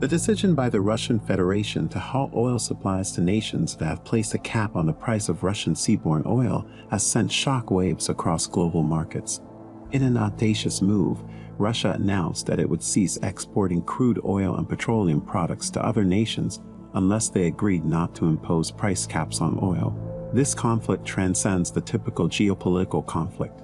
The decision by the Russian Federation to halt oil supplies to nations that have placed a cap on the price of Russian seaborne oil has sent shock waves across global markets. In an audacious move, Russia announced that it would cease exporting crude oil and petroleum products to other nations unless they agreed not to impose price caps on oil. This conflict transcends the typical geopolitical conflict.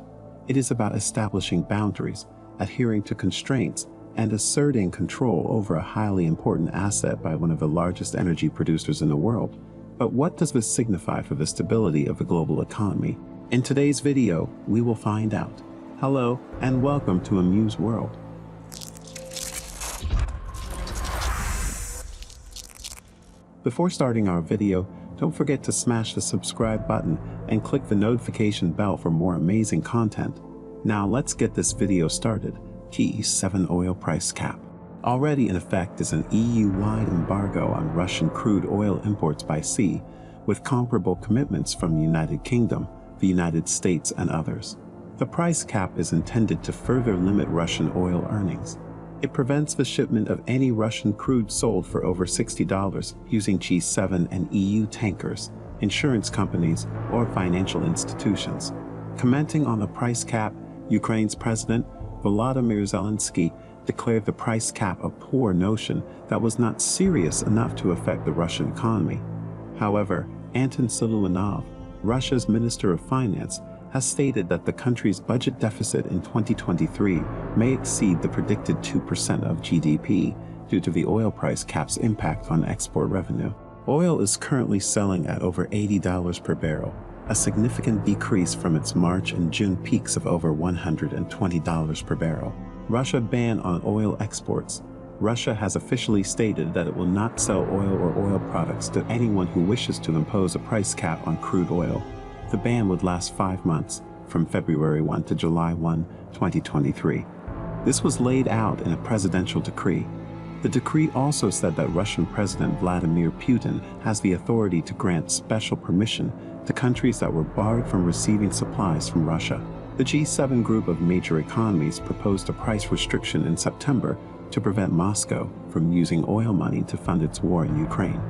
It is about establishing boundaries, adhering to constraints, and asserting control over a highly important asset by one of the largest energy producers in the world. But what does this signify for the stability of the global economy? In today's video, we will find out. Hello, and welcome to Amuse World. Before starting our video, don't forget to smash the subscribe button and click the notification bell for more amazing content. Now let's get this video started. G7 oil price cap. Already in effect is an EU-wide embargo on Russian crude oil imports by sea, with comparable commitments from the United Kingdom, the United States, and others. The price cap is intended to further limit Russian oil earnings. It prevents the shipment of any Russian crude sold for over $60 using G7 and EU tankers, insurance companies, or financial institutions. Commenting on the price cap, Ukraine's President Volodymyr Zelensky declared the price cap a poor notion that was not serious enough to affect the Russian economy. However, Anton Siluanov, Russia's Minister of Finance, has stated that the country's budget deficit in 2023 may exceed the predicted 2% of GDP due to the oil price cap's impact on export revenue. Oil is currently selling at over $80 per barrel, a significant decrease from its March and June peaks of over $120 per barrel. Russia ban on oil exports. Russia has officially stated that it will not sell oil or oil products to anyone who wishes to impose a price cap on crude oil. The ban would last 5 months, from February 1 to July 1, 2023. This was laid out in a presidential decree. The decree also said that Russian President Vladimir Putin has the authority to grant special permission to countries that were barred from receiving supplies from Russia. The G7 group of major economies proposed a price restriction in September to prevent Moscow from using oil money to fund its war in Ukraine.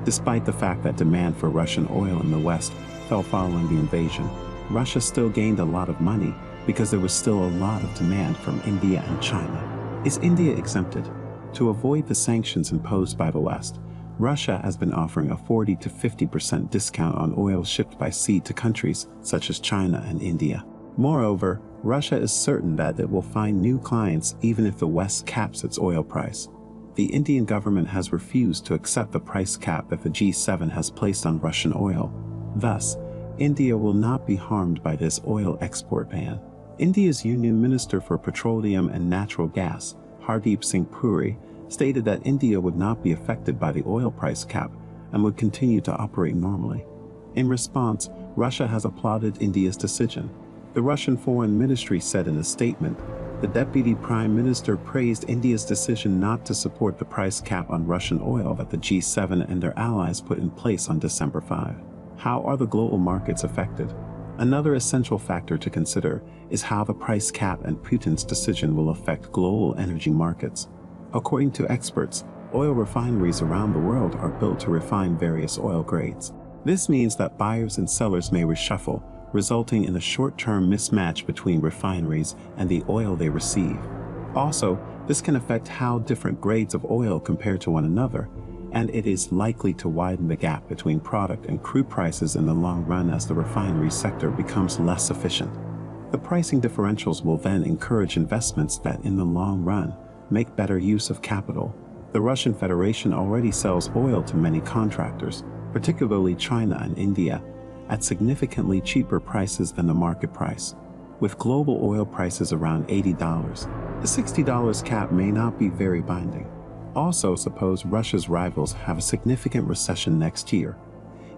Despite the fact that demand for Russian oil in the West fell following the invasion, Russia still gained a lot of money because there was still a lot of demand from India and China. Is India exempted? To avoid the sanctions imposed by the West, Russia has been offering a 40 to 50% discount on oil shipped by sea to countries such as China and India. Moreover, Russia is certain that it will find new clients even if the West caps its oil price. The Indian government has refused to accept the price cap that the G7 has placed on Russian oil. Thus, India will not be harmed by this oil export ban. India's Union Minister for Petroleum and Natural Gas, Hardeep Singh Puri, stated that India would not be affected by the oil price cap and would continue to operate normally. In response, Russia has applauded India's decision. The Russian Foreign Ministry said in a statement, the Deputy Prime Minister praised India's decision not to support the price cap on Russian oil that the G7 and their allies put in place on December 5. How are the global markets affected? Another essential factor to consider is how the price cap and Putin's decision will affect global energy markets. According to experts, oil refineries around the world are built to refine various oil grades. This means that buyers and sellers may reshuffle, resulting in a short-term mismatch between refineries and the oil they receive. Also, this can affect how different grades of oil compare to one another, and it is likely to widen the gap between product and crude prices in the long run as the refinery sector becomes less efficient. The pricing differentials will then encourage investments that, in the long run, make better use of capital. The Russian Federation already sells oil to many contractors, particularly China and India, at significantly cheaper prices than the market price. With global oil prices around $80, the $60 cap may not be very binding. Also, suppose Russia's rivals have a significant recession next year.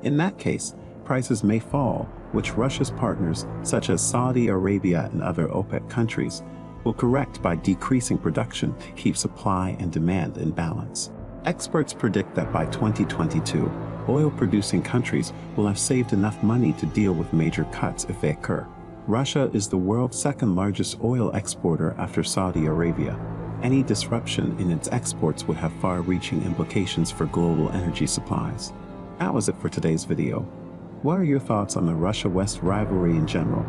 In that case, prices may fall, which Russia's partners, such as Saudi Arabia and other OPEC countries, will correct by decreasing production to keep supply and demand in balance. Experts predict that by 2022, oil-producing countries will have saved enough money to deal with major cuts if they occur. Russia is the world's second largest oil exporter after Saudi Arabia. Any disruption in its exports would have far-reaching implications for global energy supplies. That was it for today's video. What are your thoughts on the Russia-West rivalry in general?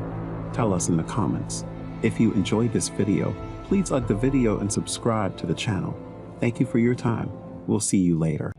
Tell us in the comments. If you enjoyed this video, please like the video and subscribe to the channel. Thank you for your time. We'll see you later.